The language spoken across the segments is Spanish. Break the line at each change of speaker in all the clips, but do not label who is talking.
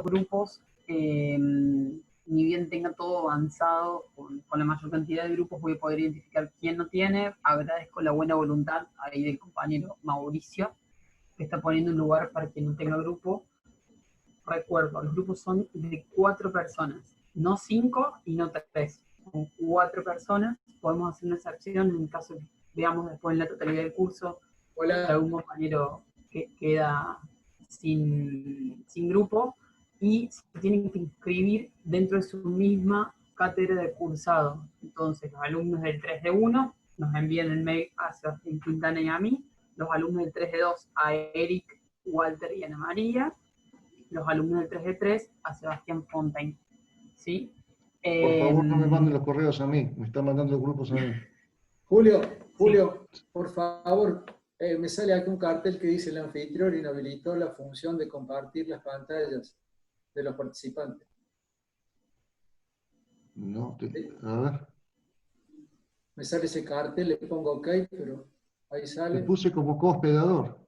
grupos, ni bien tenga todo avanzado con la mayor cantidad de grupos, voy a poder identificar quién no tiene. Agradezco la buena voluntad ahí del compañero Mauricio, que está poniendo un lugar para que no tenga grupo. Recuerdo, los grupos son de 4 personas, no 5 y no 3. Son 4 personas. Podemos hacer una excepción en caso que veamos después en la totalidad del curso que
Hola.
algún compañero que queda sin grupo y se tienen que inscribir dentro de su misma cátedra de cursado. Entonces, los alumnos del 3 de 1 nos envían el mail a Sebastián Quintana y a mí, los alumnos del 3 de 2 a Eric, Walter y Ana María, los alumnos del 3 de 3 a Sebastián Fontaine. ¿Sí?
Por favor, no me manden los correos a mí, me están mandando los grupos a mí.
Julio,
Sí.
por favor, me sale aquí un cartel que dice: el anfitrión inhabilitó la función de compartir las pantallas de los participantes.
No, a ver.
Me sale ese cartel, le pongo OK, pero ahí sale.
Te puse como co-hospedador.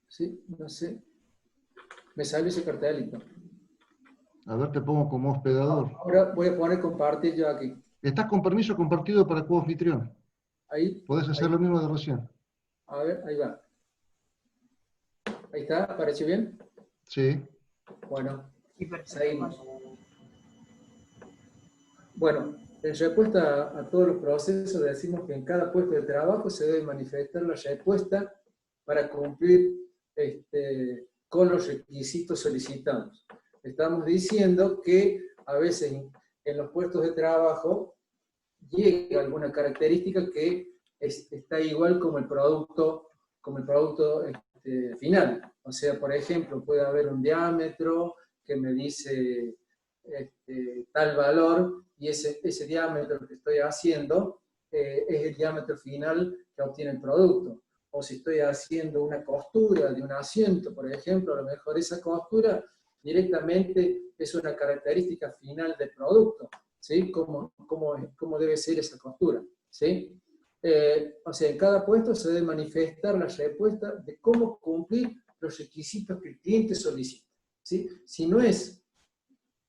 Sí, no sé. Me sale ese cartelito.
A ver, te pongo como hospedador.
Ahora voy a poner compartir yo aquí.
Estás con permiso compartido para co-anfitrión.
Ahí.
Podés hacer
ahí.
lo mismo de recién.
A ver, ahí va. Ahí está, ¿apareció bien?
Sí.
Bueno, seguimos. Bueno, en respuesta a todos los procesos decimos que en cada puesto de trabajo se debe manifestar la respuesta para cumplir con los requisitos solicitados. Estamos diciendo que a veces en los puestos de trabajo llega alguna característica que está igual como el producto final. O sea, por ejemplo, puede haber un diámetro que me dice tal valor, y ese diámetro que estoy haciendo es el diámetro final que obtiene el producto. O si estoy haciendo una costura de un asiento, por ejemplo, a lo mejor esa costura directamente es una característica final del producto, ¿sí? ¿Cómo debe ser esa costura? ¿Sí? O sea, en cada puesto se debe manifestar la respuesta de cómo cumplir los requisitos que el cliente solicita, ¿sí? Si no es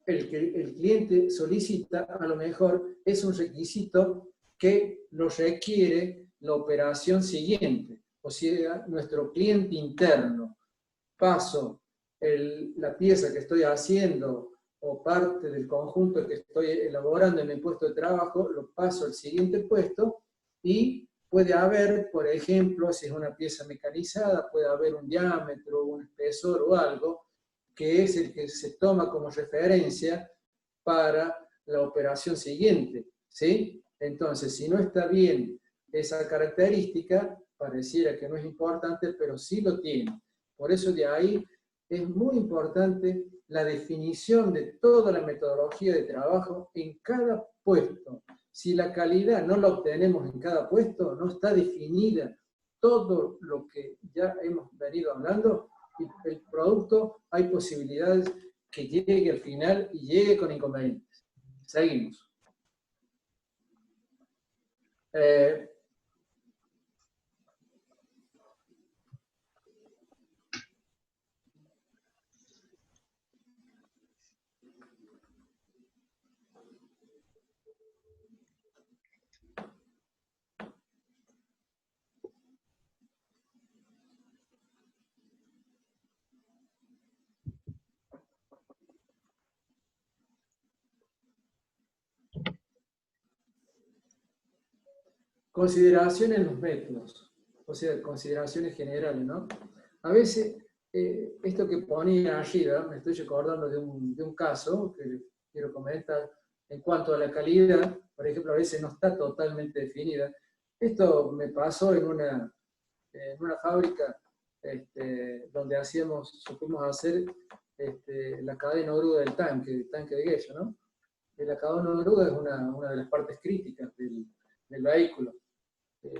el que el cliente solicita, a lo mejor es un requisito que lo requiere la operación siguiente, o sea, nuestro cliente interno. Paso la pieza que estoy haciendo o parte del conjunto que estoy elaborando en mi puesto de trabajo, lo paso al siguiente puesto y puede haber, por ejemplo, si es una pieza mecanizada, puede haber un diámetro, un espesor o algo, que es el que se toma como referencia para la operación siguiente, ¿sí? Entonces, si no está bien esa característica, pareciera que no es importante, pero sí lo tiene. Por eso de ahí es muy importante la definición de toda la metodología de trabajo en cada puesto. Si la calidad no la obtenemos en cada puesto, no está definida todo lo que ya hemos venido hablando, el producto hay posibilidades que llegue al final y llegue con inconvenientes. Seguimos. Consideración en los métodos, o sea, consideraciones generales, ¿no? A veces, esto que ponía arriba, me estoy acordando de un caso que quiero comentar en cuanto a la calidad. Por ejemplo, a veces no está totalmente definida. Esto me pasó en una fábrica donde supimos hacer la cadena oruga del tanque de Gueyo, ¿no? La cadena oruga es una de las partes críticas del vehículo.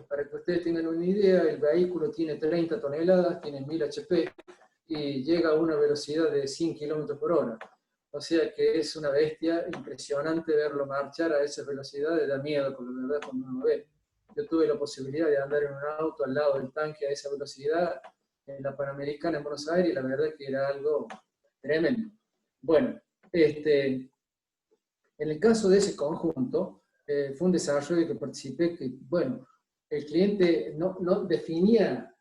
Para que ustedes tengan una idea, el vehículo tiene 30 toneladas, tiene 1000 HP y llega a una velocidad de 100 km por hora. O sea que es una bestia impresionante verlo marchar a esas velocidades, da miedo, por la verdad, cuando uno lo ve. Yo tuve la posibilidad de andar en un auto al lado del tanque a esa velocidad en la Panamericana en Buenos Aires, y la verdad que era algo tremendo. Bueno, en el caso de ese conjunto, fue un desarrollo que participé que, bueno, el cliente no definía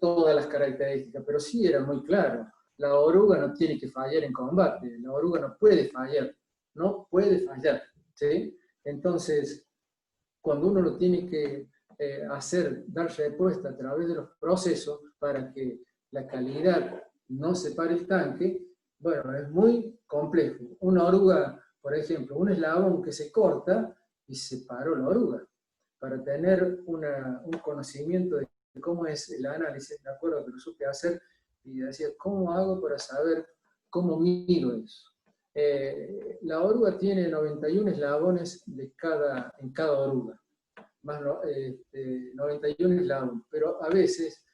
todas las características, pero sí era muy claro. La oruga no tiene que fallar en combate, la oruga no puede fallar, ¿sí? Entonces, cuando uno lo tiene que dar respuesta a través de los procesos para que la calidad no separe el tanque, bueno, es muy complejo. Una oruga, por ejemplo, un eslabón que se corta y separó la oruga. Para tener un conocimiento de cómo es el análisis, me acuerdo que lo supe hacer y decía, ¿cómo hago para saber cómo mido eso? La oruga tiene 91 eslabones en cada oruga, más 91 eslabones, pero a veces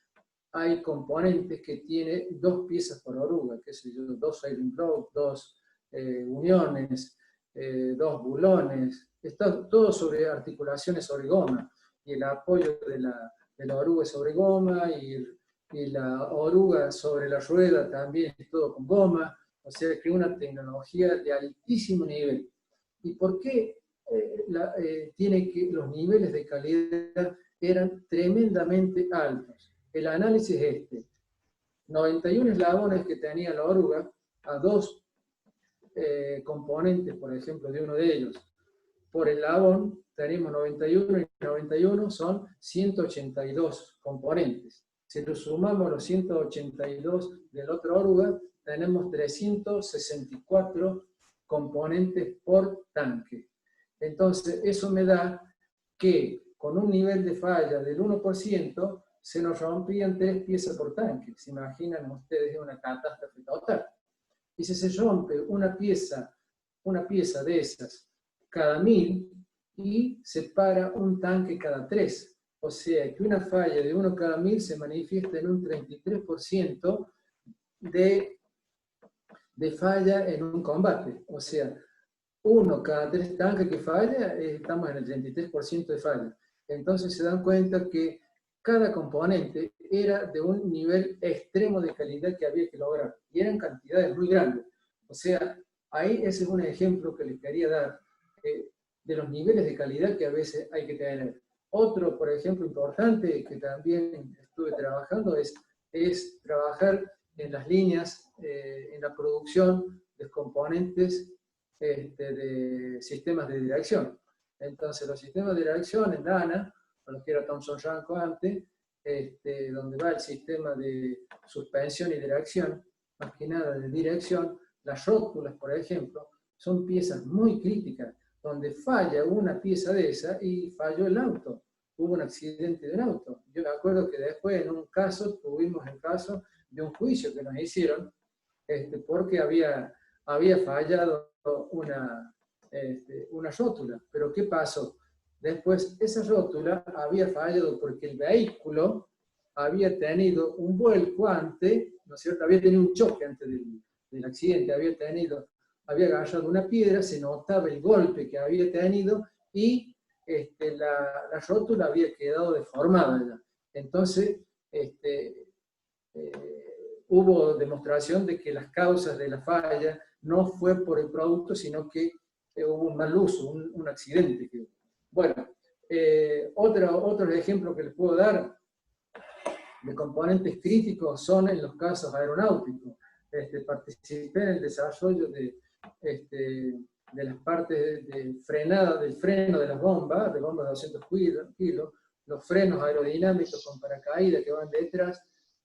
hay componentes que tiene 2 piezas por oruga, qué sé yo, 2 sailing blocks, 2 uniones, 2 bulones, está todo sobre articulaciones sobre goma, y el apoyo de la oruga sobre goma, y la oruga sobre la rueda también es todo con goma, o sea que una tecnología de altísimo nivel. ¿Y por qué los niveles de calidad eran tremendamente altos? El análisis es 91 eslabones que tenía la oruga, a 2 componentes, por ejemplo, de uno de ellos. Por eslabón tenemos 91 y 91 son 182 componentes. Si lo sumamos los 182 de la otra oruga, tenemos 364 componentes por tanque. Entonces, eso me da que con un nivel de falla del 1%, se nos rompían 3 piezas por tanque. ¿Se imaginan ustedes una catástrofe total? Y si se rompe una pieza de esas cada 1000 y se para un tanque cada 3. O sea que una falla de 1 cada 1000 se manifiesta en un 33% de falla en un combate. O sea, 1 cada 3 tanques que falla, estamos en el 33% de falla. Entonces se dan cuenta que cada componente era de un nivel extremo de calidad que había que lograr. Y eran cantidades muy grandes. O sea, ahí ese es un ejemplo que les quería dar de los niveles de calidad que a veces hay que tener. Otro, por ejemplo, importante que también estuve trabajando es trabajar en las líneas, en la producción de componentes de sistemas de dirección. Entonces, los sistemas de dirección en Dana, con los que era Thomson Ranco antes, donde va el sistema de suspensión y dirección, más que nada de dirección, las rótulas, por ejemplo, son piezas muy críticas, donde falla una pieza de esa y falló el auto. Hubo un accidente de un auto. Yo me acuerdo que después, en un caso, tuvimos el caso de un juicio que nos hicieron, porque había fallado una rótula. Pero ¿qué pasó? Después, esa rótula había fallado porque el vehículo había tenido un vuelco antes, ¿no es cierto? Había tenido un choque antes del accidente, había agarrado una piedra, se notaba el golpe que había tenido y la rótula había quedado deformada ya. Entonces, hubo demostración de que las causas de la falla no fue por el producto, sino que hubo un mal uso, un accidente. Bueno, otros ejemplos que les puedo dar de componentes críticos son en los casos aeronáuticos. Participé en el desarrollo de las partes de frenada, del freno de las bombas, de bombas de 200 kilos, los frenos aerodinámicos con paracaídas que van detrás,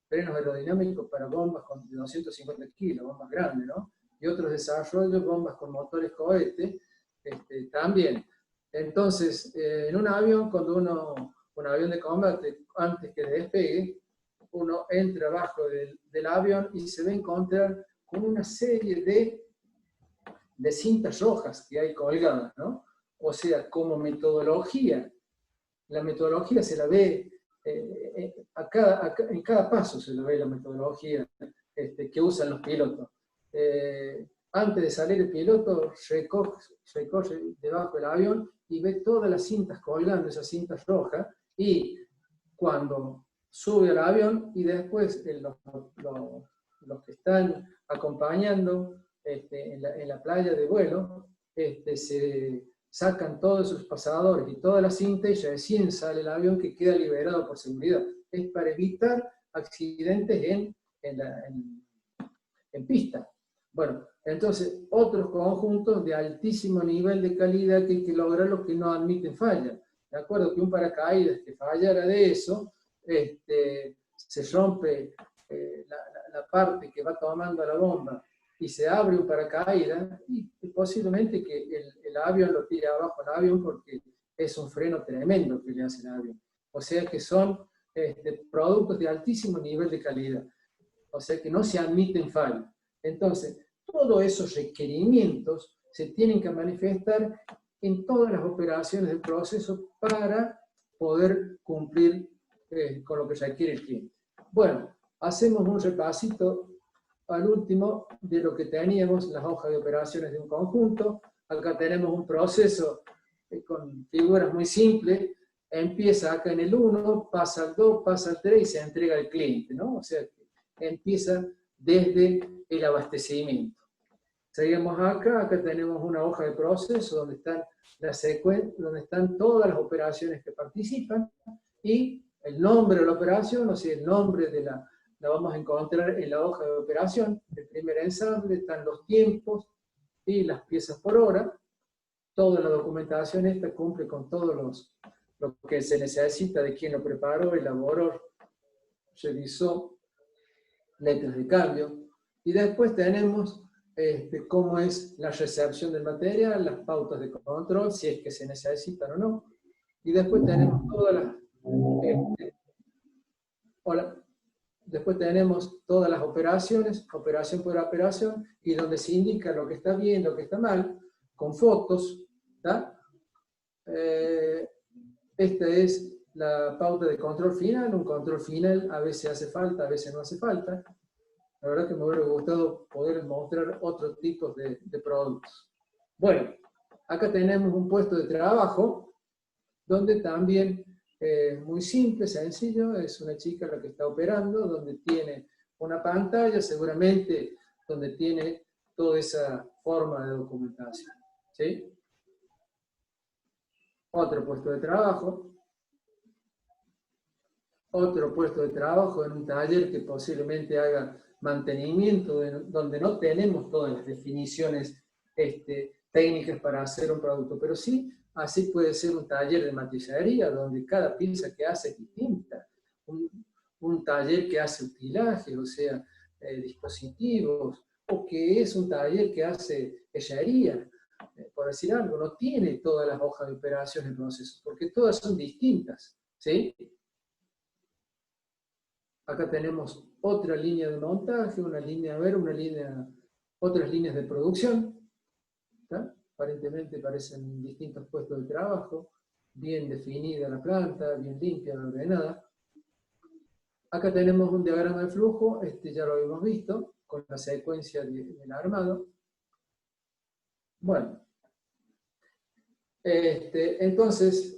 frenos aerodinámicos para bombas de 250 kilos, bombas grandes, ¿no? Y otros desarrollos, bombas con motores cohete, también. Entonces, en un avión, un avión de combate, antes que despegue, uno entra abajo del avión y se va a encontrar con una serie de cintas rojas que hay colgadas, ¿no? O sea, como metodología, la metodología se la ve, en cada paso se la ve la metodología que usan los pilotos. Antes de salir el piloto, recorre debajo del avión y ve todas las cintas colgando, esas cintas rojas, y cuando sube al avión, y después los que están acompañando en la playa de vuelo, se sacan todos sus pasadores y toda la cinta y recién sale el avión que queda liberado por seguridad. Es para evitar accidentes en pista. Bueno, entonces, otros conjuntos de altísimo nivel de calidad que hay que lograr los que no admiten falla. De acuerdo que un paracaídas que fallara de eso, se rompe la parte que va tomando la bomba y se abre un paracaídas, y posiblemente que el avión lo tire abajo el avión porque es un freno tremendo que le hace el avión. O sea que son productos de altísimo nivel de calidad. O sea que no se admiten fallas. Entonces, todos esos requerimientos se tienen que manifestar en todas las operaciones del proceso para poder cumplir con lo que requiere el cliente. Bueno, hacemos un repasito al último de lo que teníamos, las hojas de operaciones de un conjunto. Acá tenemos un proceso con figuras muy simples. Empieza acá en el 1, pasa al 2, pasa al 3 y se entrega al cliente, ¿no? O sea, empieza desde el abastecimiento. Seguimos acá tenemos una hoja de proceso donde están donde están todas las operaciones que participan y el nombre de la operación, o sea, el nombre de la vamos a encontrar en la hoja de operación. El primer ensamble, están los tiempos y las piezas por hora. Toda la documentación esta cumple con todos lo que se necesita de quien lo preparó, elaboró, revisó, letras de cambio. Y después tenemos cómo es la recepción del material, las pautas de control, si es que se necesitan o no. Y después tenemos todas las... Después tenemos todas las operaciones, operación por operación, y donde se indica lo que está bien, lo que está mal, con fotos. ¿Tá? Esta es la pauta de control final. Un control final a veces hace falta, a veces no hace falta. La verdad que me hubiera gustado poder mostrar otros tipos de productos. Bueno, acá tenemos un puesto de trabajo, donde también, muy simple, sencillo, es una chica la que está operando, donde tiene una pantalla, seguramente donde tiene toda esa forma de documentación. ¿Sí? Otro puesto de trabajo. Otro puesto de trabajo en un taller que posiblemente haga mantenimiento, donde no tenemos todas las definiciones técnicas para hacer un producto, pero sí, así puede ser un taller de matricería, donde cada pieza que hace es distinta. Un taller que hace utilaje, o sea, dispositivos, o que es un taller que hace herrería, por decir algo, no tiene todas las hojas de operación en proceso, porque todas son distintas, ¿sí? Acá tenemos otra línea de montaje, otras líneas de producción. ¿Tá? Aparentemente parecen distintos puestos de trabajo, bien definida la planta, bien limpia, ordenada. Acá tenemos un diagrama de flujo, ya lo habíamos visto, con la secuencia del armado. Bueno, entonces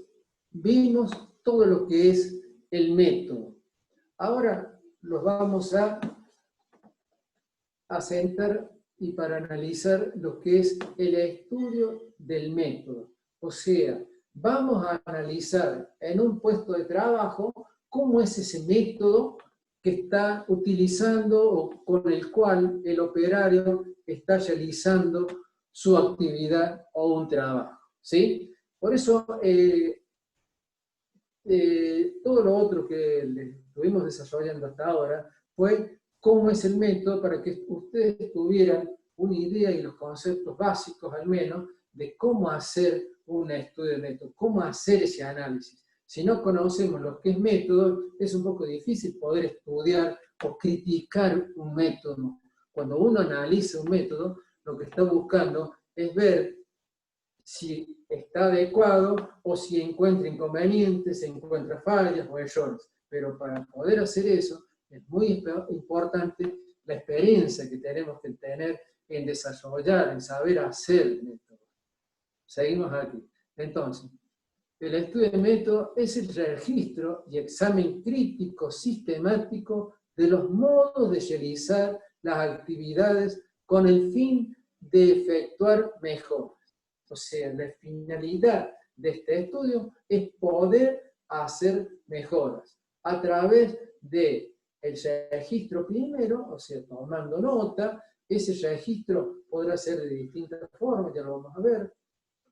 vimos todo lo que es el método. Ahora los vamos a sentar y para analizar lo que es el estudio del método. O sea, vamos a analizar en un puesto de trabajo cómo es ese método que está utilizando o con el cual el operario está realizando su actividad o un trabajo. ¿Sí? Por eso, todo lo otro que estuvimos desarrollando hasta ahora fue cómo es el método para que ustedes tuvieran una idea y los conceptos básicos al menos de cómo hacer un estudio de método, cómo hacer ese análisis. Si no conocemos lo que es método, es un poco difícil poder estudiar o criticar un método. Cuando uno analiza un método, lo que está buscando es ver si está adecuado o si encuentra inconvenientes, se encuentra fallas o errores. Pero para poder hacer eso, es muy importante la experiencia que tenemos que tener en desarrollar, en saber hacer el método. Seguimos aquí. Entonces, el estudio de método es el registro y examen crítico sistemático de los modos de realizar las actividades con el fin de efectuar mejoras. O sea, la finalidad de este estudio es poder hacer mejoras a través del registro primero, o sea, tomando nota. Ese registro podrá ser de distintas formas, ya lo vamos a ver.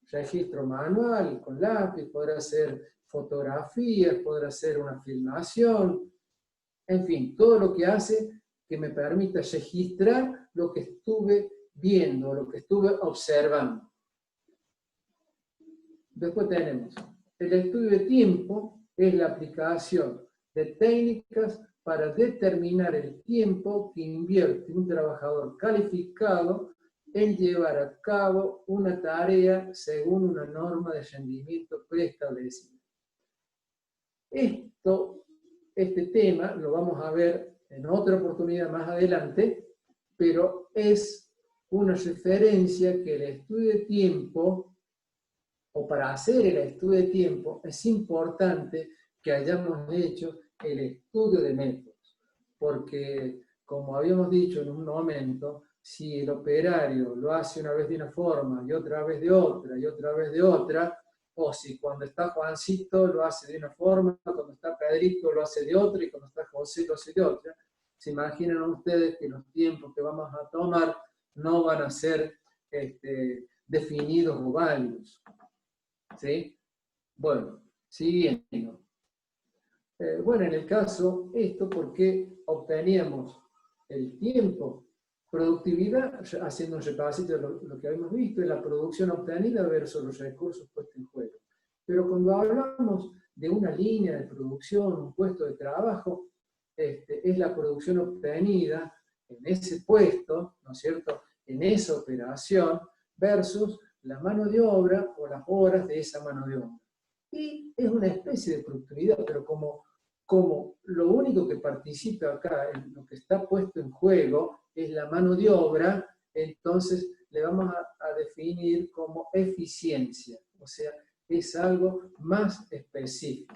Registro manual, con lápiz, podrá ser fotografías, podrá ser una filmación, en fin, todo lo que hace que me permita registrar lo que estuve viendo, lo que estuve observando. Después tenemos el estudio de tiempo, es la aplicación de técnicas para determinar el tiempo que invierte un trabajador calificado en llevar a cabo una tarea según una norma de rendimiento preestablecida. Este tema lo vamos a ver en otra oportunidad más adelante, pero es una referencia que el estudio de tiempo, o para hacer el estudio de tiempo, es importante que hayamos hecho el estudio de métodos, porque, como habíamos dicho en un momento, si el operario lo hace una vez de una forma y otra vez de otra y otra vez de otra, o si cuando está Juancito lo hace de una forma, cuando está Pedrito lo hace de otra y cuando está José lo hace de otra, se imaginan ustedes que los tiempos que vamos a tomar no van a ser definidos o válidos. ¿Sí? Bueno, siguiendo. Bueno, en el caso, esto porque obteníamos el tiempo, productividad, haciendo un repasito de lo que habíamos visto, es la producción obtenida versus los recursos puestos en juego. Pero cuando hablamos de una línea de producción, un puesto de trabajo, es la producción obtenida en ese puesto, ¿no es cierto?, en esa operación, versus la mano de obra o las horas de esa mano de obra. Y es una especie de productividad, pero como lo único que participa acá, en lo que está puesto en juego, es la mano de obra, entonces le vamos a definir como eficiencia, o sea, es algo más específico.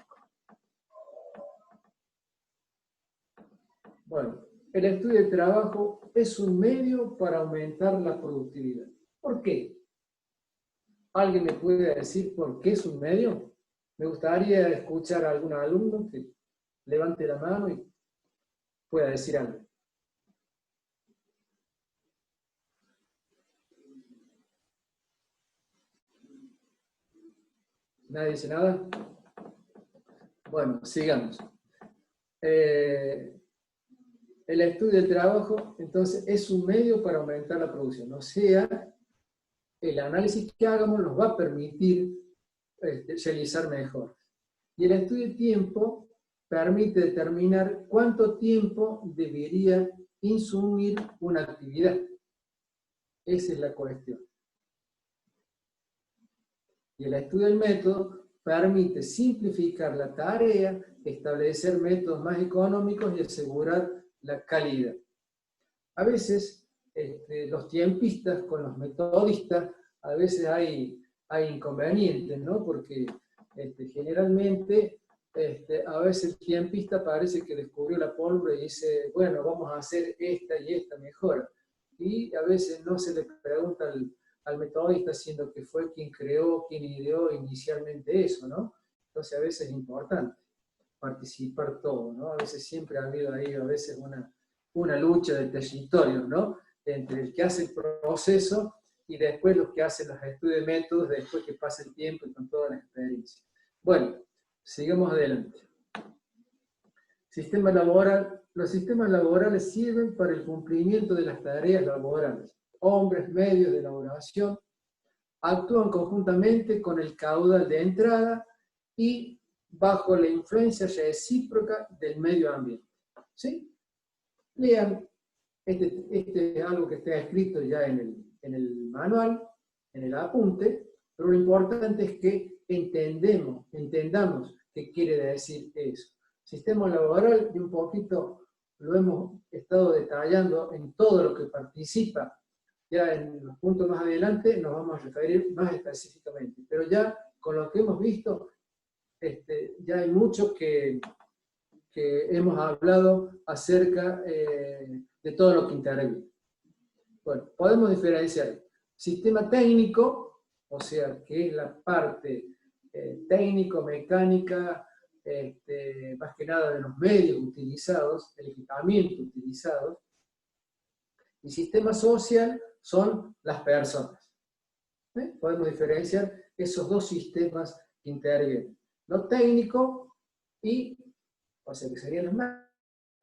Bueno, el estudio de trabajo es un medio para aumentar la productividad. ¿Por qué? ¿Alguien me puede decir por qué es un medio? Me gustaría escuchar a algún alumno que levante la mano y pueda decir algo. ¿Nadie dice nada? Bueno, sigamos. El estudio del trabajo, entonces, es un medio para aumentar la producción. O sea, el análisis que hagamos nos va a permitir realizar mejor. Y el estudio de tiempo permite determinar cuánto tiempo debería insumir una actividad. Esa es la cuestión. Y el estudio del método permite simplificar la tarea, establecer métodos más económicos y asegurar la calidad. A veces los tiempistas con los metodistas, a veces hay inconvenientes, ¿no? Porque generalmente a veces el tiempista parece que descubrió la pólvora y dice, bueno, vamos a hacer esta y esta mejora. Y a veces no se le pregunta al metodista, siendo que fue quien creó, quien ideó inicialmente eso, ¿no? Entonces a veces es importante participar todo, ¿no? A veces siempre ha habido ahí, a veces una lucha de territorios, ¿no? Entre el que hace el proceso y después los que hacen los estudios de métodos, después que pasa el tiempo y con toda la experiencia. Bueno, sigamos adelante. Sistema laboral. Los sistemas laborales sirven para el cumplimiento de las tareas laborales. Hombres, medios de elaboración, actúan conjuntamente con el caudal de entrada y bajo la influencia recíproca del medio ambiente. ¿Sí? Lean, este es algo que está escrito ya en el manual, en el apunte, pero lo importante es que entendamos qué quiere decir eso. Sistema laboral, y un poquito lo hemos estado detallando en todo lo que participa. Ya en los puntos más adelante nos vamos a referir más específicamente, pero ya con lo que hemos visto, ya hay mucho que hemos hablado acerca de todo lo que interviene. Bueno, podemos diferenciar sistema técnico, o sea, que es la parte técnico-mecánica, más que nada de los medios utilizados, el equipamiento utilizado, y sistema social son las personas. Podemos diferenciar esos dos sistemas que intervienen. Lo técnico, o sea, que serían las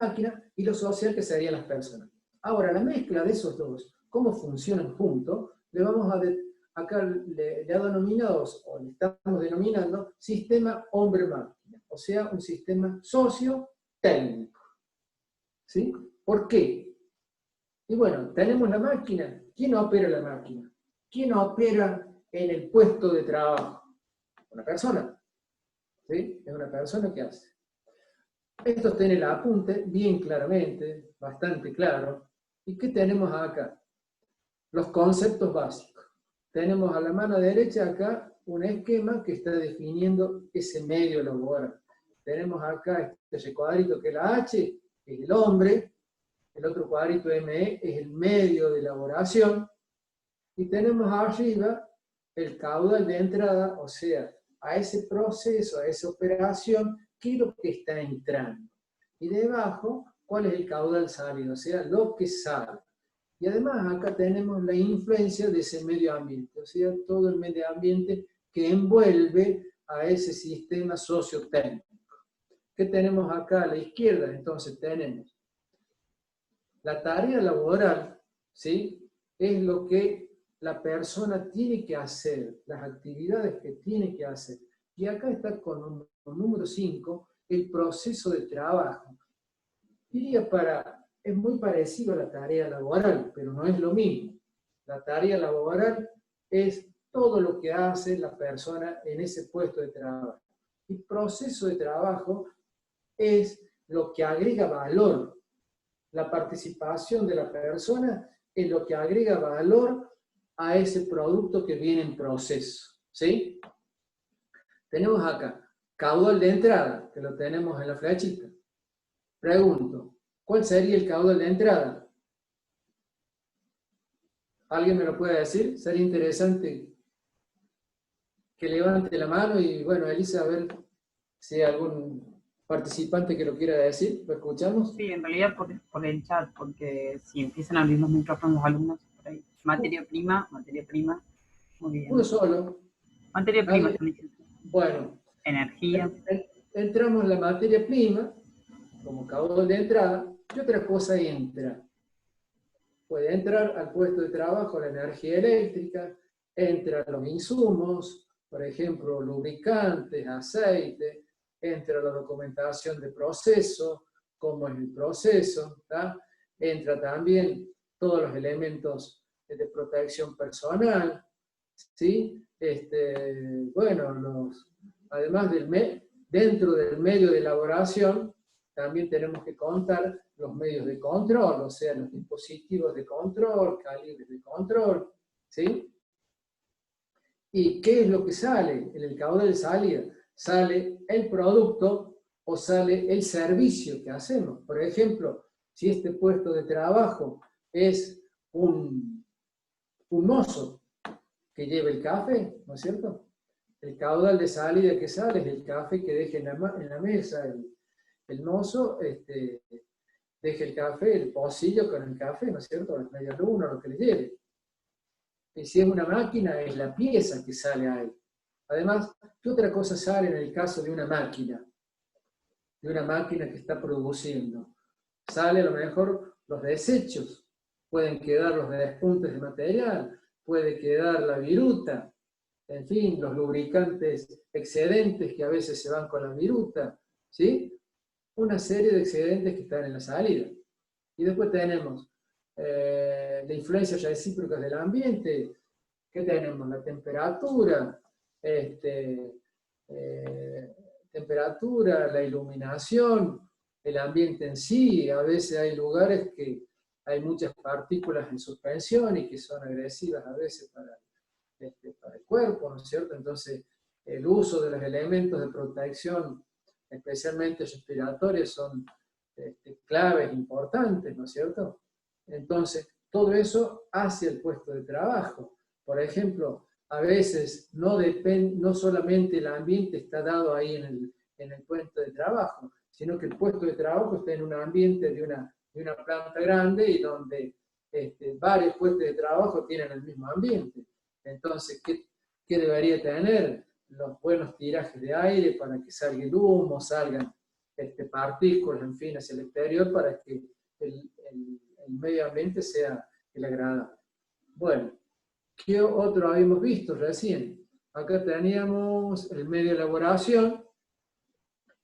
máquinas, y lo social, que serían las personas. Ahora, la mezcla de esos dos, cómo funcionan juntos, le vamos a acá le ha denominado, o le estamos denominando, sistema hombre-máquina, o sea, un sistema socio-técnico. ¿Sí? ¿Por qué? Y bueno, tenemos la máquina. ¿Quién opera la máquina? ¿Quién opera en el puesto de trabajo? Una persona. ¿Sí? Es una persona que hace. Esto tiene el apunte bien claramente, bastante claro. ¿Y qué tenemos acá? Los conceptos básicos. Tenemos a la mano derecha acá un esquema que está definiendo ese medio laboral. Tenemos acá este cuadrito que es la H, que es el hombre, el otro cuadrito ME es el medio de elaboración, y tenemos arriba el caudal de entrada, o sea, a ese proceso, a esa operación, qué es lo que está entrando. Y debajo, cuál es el caudal salido, o sea, lo que sale. Y además acá tenemos la influencia de ese medio ambiente, o sea, todo el medio ambiente que envuelve a ese sistema sociotécnico. ¿Qué tenemos acá a la izquierda? Entonces tenemos la tarea laboral, ¿sí? Es lo que la persona tiene que hacer, las actividades que tiene que hacer. Y acá está con número 5, el proceso de trabajo. Diría es muy parecido a la tarea laboral, pero no es lo mismo. La tarea laboral es todo lo que hace la persona en ese puesto de trabajo. El proceso de trabajo es lo que agrega valor. La participación de la persona es lo que agrega valor a ese producto que viene en proceso. ¿Sí? Tenemos acá caudal de entrada, que lo tenemos en la flechita. Pregunto, ¿cuál sería el caudal de entrada? ¿Alguien me lo puede decir? Sería interesante que levante la mano y, bueno, Elisa, a ver si hay algún participante que lo quiera decir. ¿Lo escuchamos?
Sí, en realidad por el chat, porque si empiezan a abrir los micrófonos los alumnos, por ahí. Materia prima, muy bien.
Uno solo.
Materia prima,
bueno.
Energía.
Entramos en la materia prima, como caudal de entrada, y otra cosa entra. Puede entrar al puesto de trabajo la energía eléctrica, entran los insumos, por ejemplo, lubricantes, aceite, entra la documentación de proceso, cómo es el proceso, ¿tá? Entra también todos los elementos de protección personal, ¿sí? Bueno, además dentro del medio de elaboración, también tenemos que contar los medios de control, o sea, los dispositivos de control, calibres de control, ¿sí? ¿Y qué es lo que sale? En el caudal de salida, sale el producto o sale el servicio que hacemos. Por ejemplo, si este puesto de trabajo es un mozo que lleva el café, ¿no es cierto? El caudal de salida que sale es el café que deje en la mesa el mozo, deje el café, el pocillo con el café, ¿no es cierto? Las medias lunas, lo que le lleve. Y si es una máquina, es la pieza que sale ahí. Además, ¿qué otra cosa sale en el caso de una máquina? De una máquina que está produciendo. Sale a lo mejor los desechos, pueden quedar los despuntes de material, puede quedar la viruta, en fin, los lubricantes excedentes que a veces se van con la viruta, ¿sí? Una serie de excedentes que están en la salida. Y después tenemos la influencia recíproca del ambiente. ¿Qué tenemos? La temperatura, la iluminación, el ambiente en sí. A veces hay lugares que hay muchas partículas en suspensión y que son agresivas a veces para el cuerpo, ¿no es cierto? Entonces, el uso de los elementos de protección, especialmente respiratorios, son claves importantes, ¿no es cierto? Entonces, todo eso hace el puesto de trabajo. Por ejemplo, a veces no solamente el ambiente está dado ahí en el puesto de trabajo, sino que el puesto de trabajo está en un ambiente de una planta grande y donde varios puestos de trabajo tienen el mismo ambiente. Entonces, ¿qué debería tener? Los buenos tirajes de aire para que salga el humo, salgan partículas, en fin, hacia el exterior para que el medio ambiente sea el agradable. Bueno, ¿qué otro habíamos visto recién? Acá teníamos el medio de elaboración,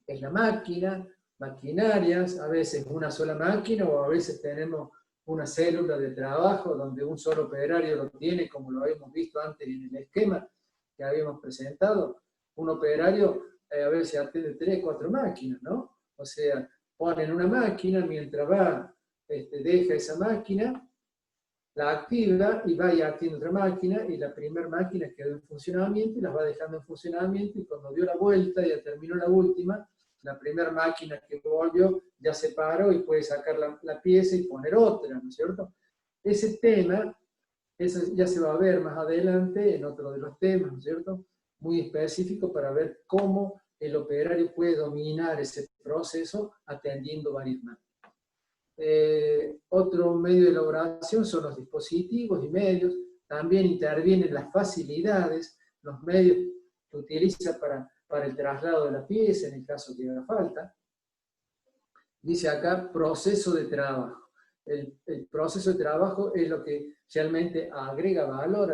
es la máquina, maquinarias, a veces una sola máquina o a veces tenemos una célula de trabajo donde un solo operario lo tiene, como lo habíamos visto antes en el esquema que habíamos presentado. Un operario a veces atiende 3, 4 máquinas, ¿no? O sea, ponen una máquina, mientras va, deja esa máquina, la activa y va y atiende otra máquina, y la primera máquina quedó en funcionamiento y las va dejando en funcionamiento, y cuando dio la vuelta y ya terminó la última, la primera máquina que volvió ya se paró y puede sacar la pieza y poner otra, ¿no es cierto? Ese tema, eso ya se va a ver más adelante en otro de los temas, ¿no es cierto? Muy específico para ver cómo el operario puede dominar ese proceso atendiendo varias máquinas. Otro medio de elaboración son los dispositivos y medios. También intervienen las facilidades, los medios que utiliza para el traslado de la pieza, en el caso que haga falta. Dice acá, proceso de trabajo. El proceso de trabajo es lo que realmente agrega valor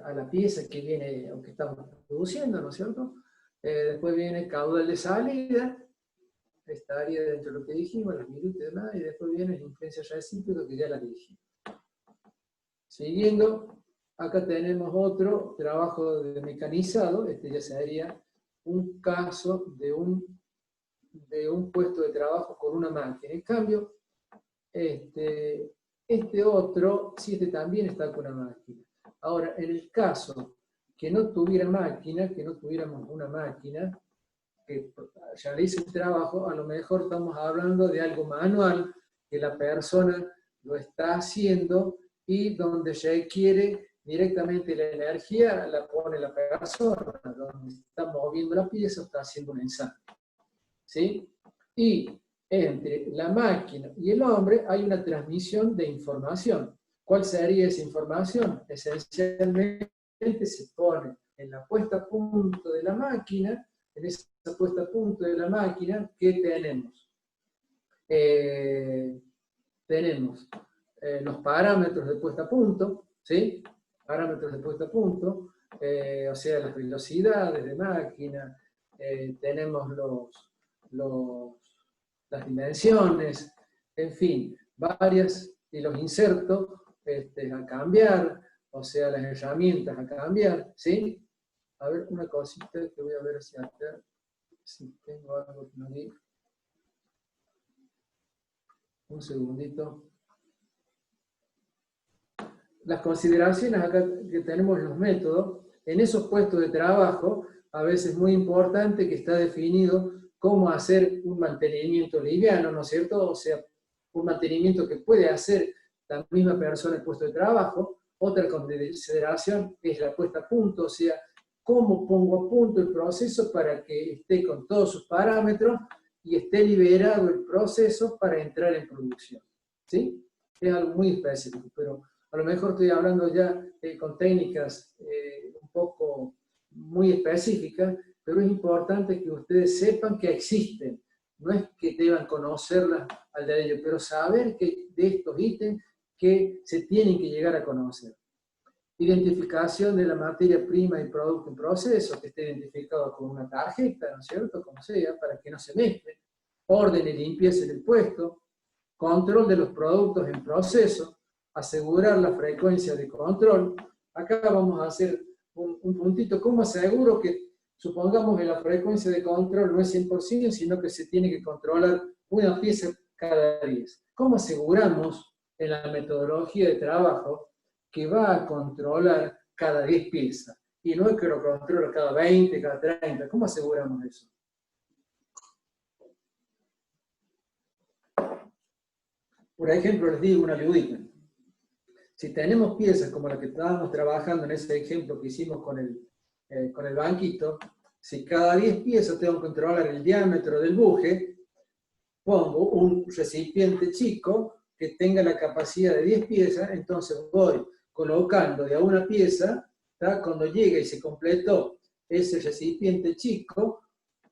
a la pieza que viene o que estamos produciendo, ¿no es cierto? Después viene caudal de salida, estaría dentro de lo que dijimos, los minutos y demás, y después viene la influencia recíproca que ya la dijimos. Siguiendo, acá tenemos otro trabajo de mecanizado, ya sería un caso de un puesto de trabajo con una máquina. En cambio, este otro, sí, también está con una máquina. Ahora, en el caso que no tuviera máquina, que no tuviéramos una máquina que realice el trabajo, a lo mejor estamos hablando de algo manual, que la persona lo está haciendo y donde requiere directamente la energía, la pone la persona, donde está moviendo la pieza, está haciendo un ensamble. ¿Sí? Y entre la máquina y el hombre hay una transmisión de información. ¿Cuál sería esa información? Esencialmente se pone en la puesta a punto de la máquina, en esa puesta a punto de la máquina, ¿qué tenemos? Tenemos los parámetros de puesta a punto, ¿sí? Parámetros de puesta a punto, o sea, las velocidades de máquina, tenemos las dimensiones, en fin, varias, y los insertos a cambiar, o sea, las herramientas a cambiar, ¿sí? A ver, una cosita que voy a ver hacia acá, si tengo algo que no diga. Un segundito. Las consideraciones acá que tenemos los métodos, en esos puestos de trabajo, a veces es muy importante que está definido cómo hacer un mantenimiento liviano, ¿no es cierto? O sea, un mantenimiento que puede hacer la misma persona en el puesto de trabajo. Otra consideración es la puesta a punto, o sea, cómo pongo a punto el proceso para que esté con todos sus parámetros y esté liberado el proceso para entrar en producción. ¿Sí? Es algo muy específico, pero a lo mejor estoy hablando ya con técnicas un poco muy específicas, pero es importante que ustedes sepan que existen. No es que deban conocerlas al de ellos, pero saber que de estos ítems que se tienen que llegar a conocer. Identificación de la materia prima y producto en proceso, que esté identificado con una tarjeta, ¿no es cierto? Como sea, para que no se mezcle. Orden y limpieza del puesto. Control de los productos en proceso. Asegurar la frecuencia de control. Acá vamos a hacer un puntito. ¿Cómo aseguro que, supongamos que la frecuencia de control no es 100%, sino que se tiene que controlar una pieza cada 10? ¿Cómo aseguramos en la metodología de trabajo que va a controlar cada 10 piezas? Y no es que lo controla cada 20, cada 30. ¿Cómo aseguramos eso? Por ejemplo, les digo una ayudita. Si tenemos piezas como la que estábamos trabajando en ese ejemplo que hicimos con el banquito, si cada 10 piezas tengo que controlar el diámetro del buje, pongo un recipiente chico que tenga la capacidad de 10 piezas, entonces voy colocando de a una pieza, ¿tá? Cuando llega y se completó ese recipiente chico,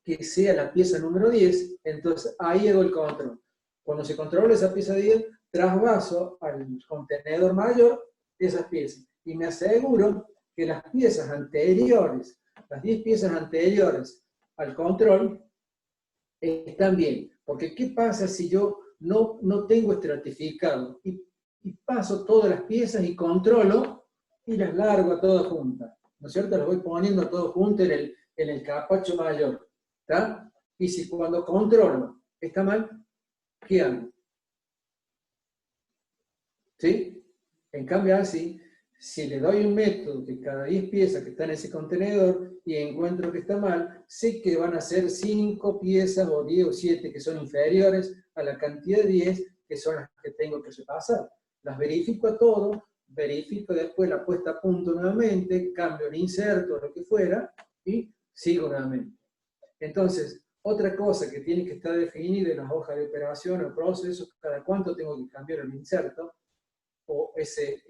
que sea la pieza número 10, entonces ahí hago el control. Cuando se controla esa pieza 10, trasvaso al contenedor mayor esas piezas. Y me aseguro que las piezas anteriores, las 10 piezas anteriores al control, están bien. Porque ¿qué pasa si yo no tengo estratificado? Y paso todas las piezas y controlo y las largo a todas juntas. ¿No es cierto? Las voy poniendo a todas juntas en el capacho mayor. ¿Está? Y si cuando controlo está mal, ¿qué hago? ¿Sí? En cambio así, si le doy un método que cada 10 piezas que están en ese contenedor y encuentro que está mal, sé que van a ser 5 piezas o 10 o 7 que son inferiores a la cantidad de 10 que son las que tengo que repasar. Las verifico a todo, verifico después la puesta a punto nuevamente, cambio el inserto o lo que fuera y sigo nuevamente. Entonces, otra cosa que tiene que estar definida en las hojas de operación o procesos, cada cuánto tengo que cambiar el inserto, o ese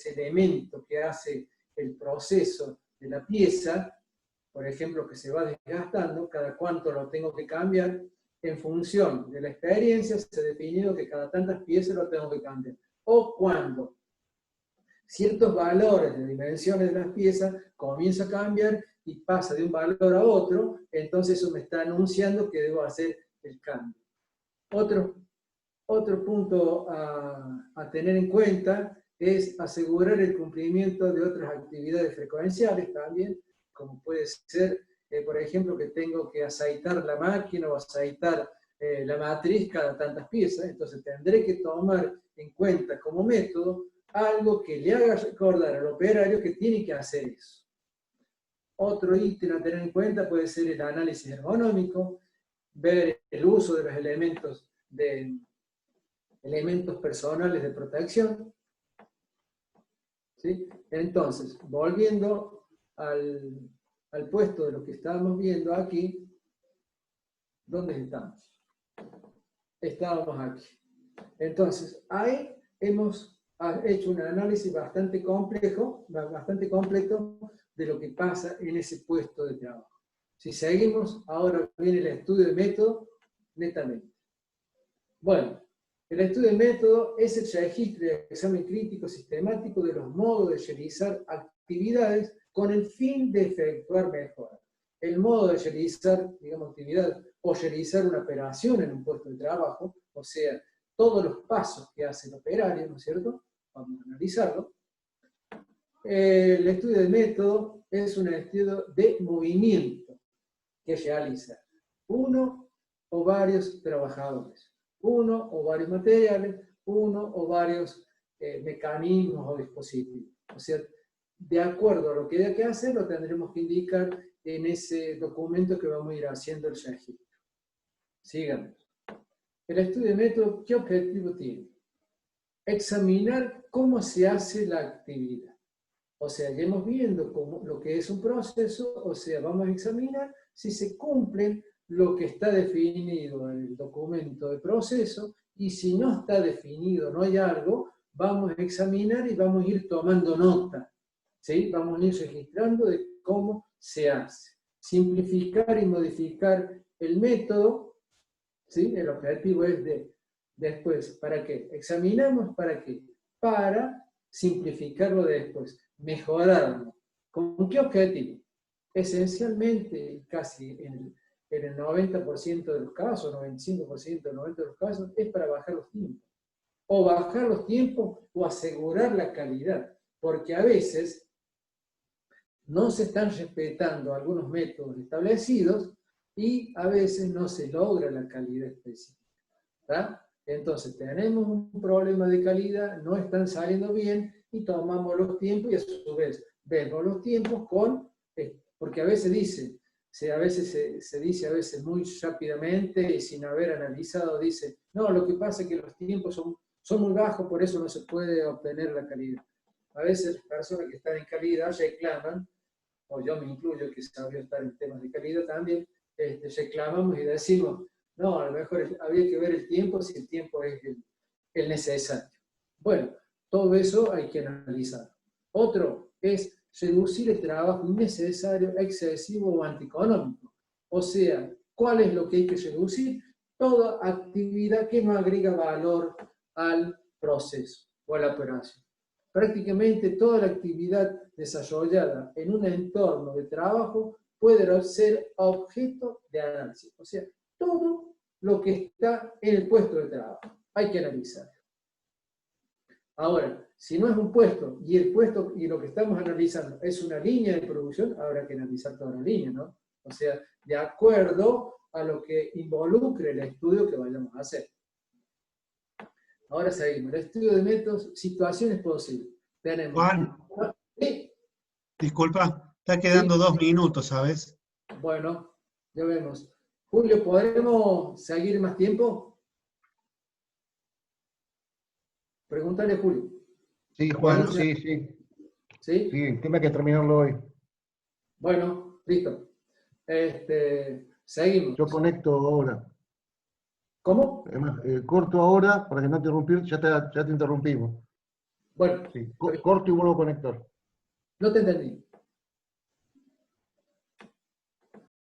elemento que hace el proceso de la pieza, por ejemplo, que se va desgastando, cada cuánto lo tengo que cambiar, en función de la experiencia se ha definido que cada tantas piezas lo tengo que cambiar. O cuando ciertos valores de dimensiones de las piezas comienza a cambiar y pasa de un valor a otro, entonces eso me está anunciando que debo hacer el cambio. Otro punto a tener en cuenta es asegurar el cumplimiento de otras actividades frecuenciales también, como puede ser, por ejemplo, que tengo que aceitar la máquina o aceitar la matriz cada tantas piezas, entonces tendré que tomar en cuenta como método algo que le haga recordar al operario que tiene que hacer eso. Otro ítem a tener en cuenta puede ser el análisis ergonómico, ver el uso de los elementos personales de protección. ¿Sí? Entonces, volviendo al puesto de lo que estábamos viendo aquí, ¿dónde estamos? Estábamos aquí. Entonces, ahí hemos hecho un análisis bastante complejo, bastante completo de lo que pasa en ese puesto de trabajo. Si seguimos, ahora viene el estudio de método, netamente. Bueno, el estudio de método es el registro de examen crítico sistemático de los modos de realizar actividades con el fin de efectuar mejoras. El modo de realizar, digamos, actividad o realizar una operación en un puesto de trabajo, o sea, todos los pasos que hace el operario, ¿no es cierto? Vamos a analizarlo. El estudio de método es un estudio de movimiento que realiza uno o varios trabajadores, uno o varios materiales, uno o varios mecanismos o dispositivos. O sea, de acuerdo a lo que haya que hacer, lo tendremos que indicar en ese documento que vamos a ir haciendo el registro. Sigamos. El estudio de método, ¿qué objetivo tiene? Examinar cómo se hace la actividad. O sea, ya hemos viendo lo que es un proceso, o sea, vamos a examinar si se cumplen lo que está definido en el documento de proceso, y si no está definido, no hay algo, vamos a examinar y vamos a ir tomando nota, ¿sí? Vamos a ir registrando de cómo se hace. Simplificar y modificar el método, ¿sí? El objetivo es después, ¿para qué? Examinamos, ¿para qué? Para simplificarlo después, mejorarlo. ¿Con qué objetivo? Esencialmente, casi en el 90% de los casos, 95%, 90% de los casos, es para bajar los tiempos. O bajar los tiempos o asegurar la calidad. Porque a veces no se están respetando algunos métodos establecidos y a veces no se logra la calidad específica. ¿Tá? Entonces tenemos un problema de calidad, no están saliendo bien y tomamos los tiempos y a su vez vemos los tiempos porque a veces se dice a veces muy rápidamente y sin haber analizado, dice, no, lo que pasa es que los tiempos son muy bajos, por eso no se puede obtener la calidad. A veces las personas que están en calidad reclaman, o yo me incluyo que sabía estar en temas de calidad también, reclamamos y decimos, no, a lo mejor había que ver el tiempo si el tiempo es el necesario. Bueno, todo eso hay que analizar. Otro es reducir el trabajo innecesario, excesivo o antieconómico. O sea, ¿cuál es lo que hay que reducir? Toda actividad que no agrega valor al proceso o a la operación. Prácticamente toda la actividad desarrollada en un entorno de trabajo puede ser objeto de análisis. O sea, todo lo que está en el puesto de trabajo hay que analizar. Ahora, si no es un puesto y el puesto y lo que estamos analizando es una línea de producción, habrá que analizar toda la línea, ¿no? O sea, de acuerdo a lo que involucre el estudio que vayamos a hacer. Ahora seguimos. El estudio de métodos, situaciones posibles. Tenemos.
Juan,
¿Sí?
disculpa, está quedando
¿Sí?
2 minutos, ¿sabes?
Bueno, ya vemos. Julio, ¿podremos seguir más tiempo? Pregúntale a Julio.
Sí, Juan,
Bueno,
sí, sí.
¿Sí?
Sí, el tema hay que terminarlo hoy.
Bueno, listo. Seguimos.
Yo conecto ahora.
¿Cómo?
Además, corto ahora para que no interrumpir, ya te interrumpimos.
Bueno,
Sí, corto y vuelvo a conectar.
no te entendí.